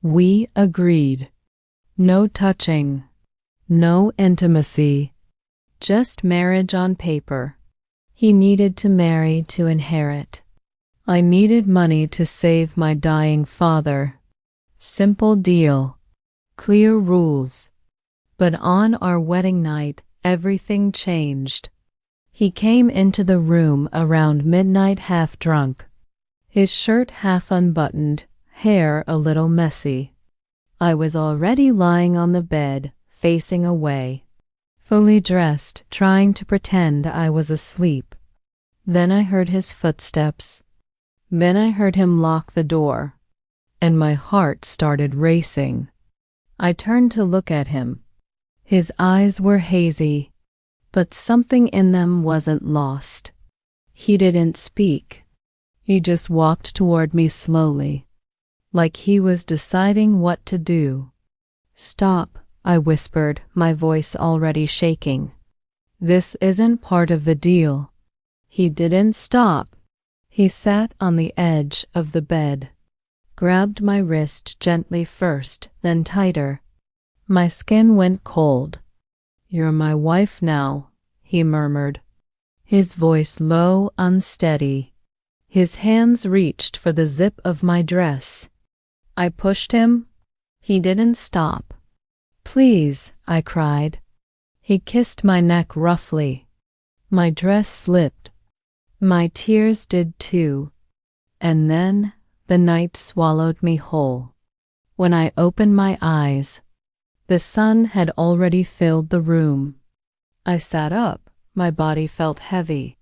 We agreed. No touching, no intimacy, just marriage on paper. He needed to marry to inherit. I needed money to save my dying father. Simple deal, clear rules. But on our wedding night, everything changed. He came into the room around midnight half drunk, his shirt half unbuttoned, hair a little messy. I was already lying on the bed, facing away, fully dressed, trying to pretend I was asleep. Then I heard his footsteps. Then I heard him lock the door, and my heart started racing. I turned to look at him. His eyes were hazy, but something in them wasn't lost. He didn't speak. He just walked toward me slowly, like he was deciding what to do. "Stop," I whispered, my voice already shaking. "This isn't part of the deal." He didn't stop. He sat on the edge of the bed, grabbed my wrist gently first, then tighter. My skin went cold. "You're my wife now," he murmured, his voice low, unsteady. His hands reached for the zip of my dress. I pushed him. He didn't stop. "Please," I cried. He kissed my neck roughly. My dress slipped. My tears did too. And then the night swallowed me whole. When I opened my eyes, the sun had already filled the room. I sat up. My body felt heavy.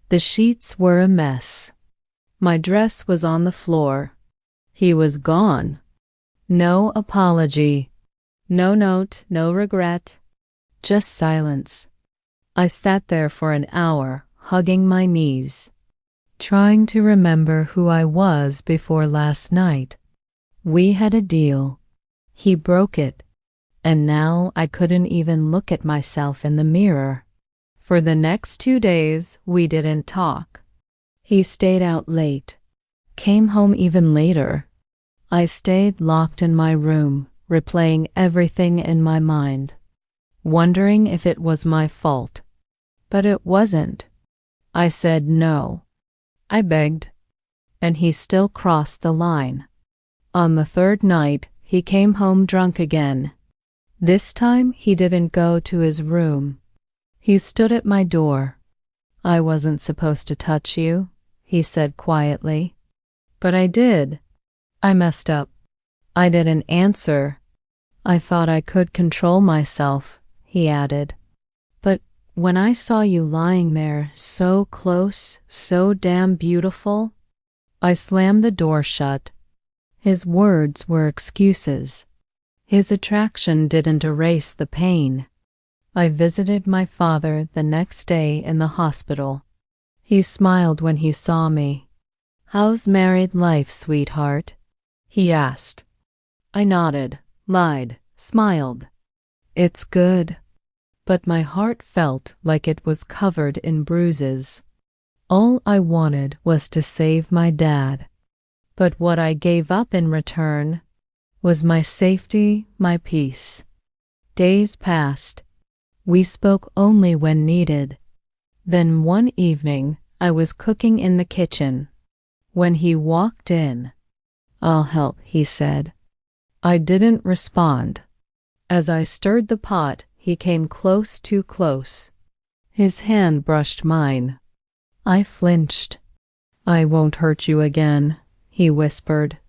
The sheets were a mess. My dress was on the floor. He was gone. No apology. No note, no regret. Just silence. I sat there for an hour, hugging my knees, trying to remember who I was before last night. We had a deal. He broke it. And now I couldn't even look at myself in the mirror. For the next 2 days, we didn't talk. He stayed out late, came home even later. I stayed locked in my room, replaying everything in my mind, wondering if it was my fault. But it wasn't. I said no. I begged, and he still crossed the line. On the third night, he came home drunk again. This time, he didn't go to his room. He stood at my door. "I wasn't supposed to touch you," he said quietly. "But I did. I messed up. I didn't answer. I thought I could control myself," he added. "But when I saw you lying there, so close, so damn beautiful," I slammed the door shut. His words were excuses. His attraction didn't erase the pain. I visited my father the next day in the hospital. He smiled when he saw me. "How's married life, sweetheart?" he asked. I nodded, lied, smiled. "It's good." But my heart felt like it was covered in bruises. All I wanted was to save my dad. But what I gave up in return was my safety, my peace. Days passed. We spoke only when needed. Then one evening, I was cooking in the kitchen. When he walked in, "I'll help," he said. I didn't respond. As I stirred the pot, he came close, too close. His hand brushed mine. I flinched. "I won't hurt you again," he whispered.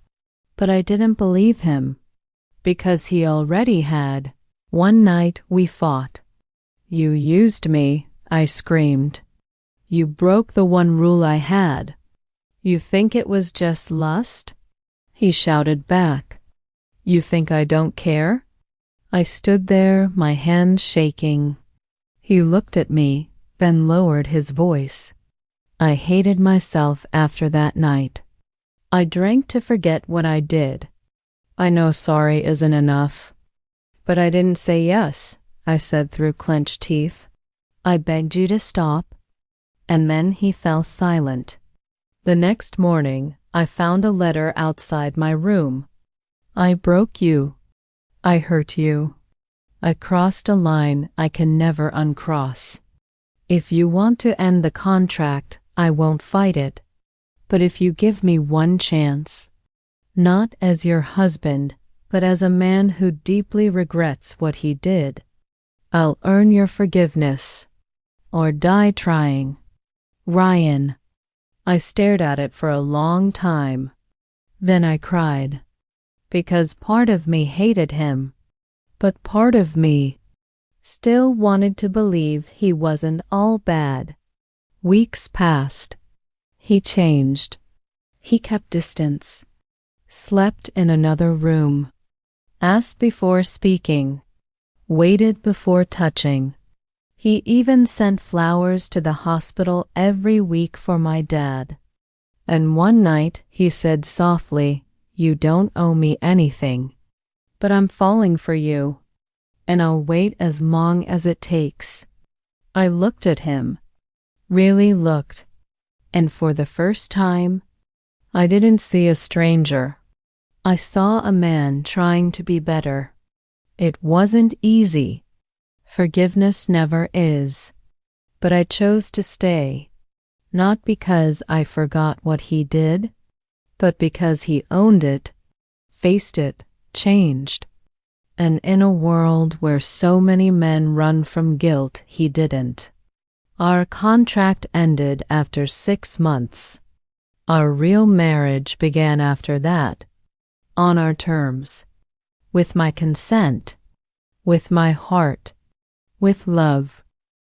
But I didn't believe him, because he already had. One night we fought. "You used me," I screamed. "You broke the one rule I had. You think it was just lust?" He shouted back. "You think I don't care?" I stood there, my hands shaking. He looked at me, then lowered his voice. I hated myself after that night. I drank to forget what I did. "I know sorry isn't enough." "But I didn't say yes," I said through clenched teeth. "I begged you to stop." And then he fell silent. The next morning, I found a letter outside my room. I broke you. I hurt you. I crossed a line I can never uncross. If you want to end the contract, I won't fight it. But if you give me one chance, not as your husband, but as a man who deeply regrets what he did, I'll earn your forgiveness, or die trying. Ryan. I stared at it for a long time. Then I cried. Because part of me hated him, but part of me still wanted to believe he wasn't all bad. Weeks passed. He changed. He kept distance, slept in another room, asked before speaking, waited before touching. He even sent flowers to the hospital every week for my dad. And one night he said softly, "You don't owe me anything, but I'm falling for you, and I'll wait as long as it takes." I looked at him, really looked, and for the first time, I didn't see a stranger. I saw a man trying to be better. It wasn't easy. Forgiveness never is. But I chose to stay, not because I forgot what he did, but because he owned it, faced it, changed. And in a world where so many men run from guilt, he didn't. Our contract ended after 6 months. Our real marriage began after that, on our terms, with my consent, with my heart, with love.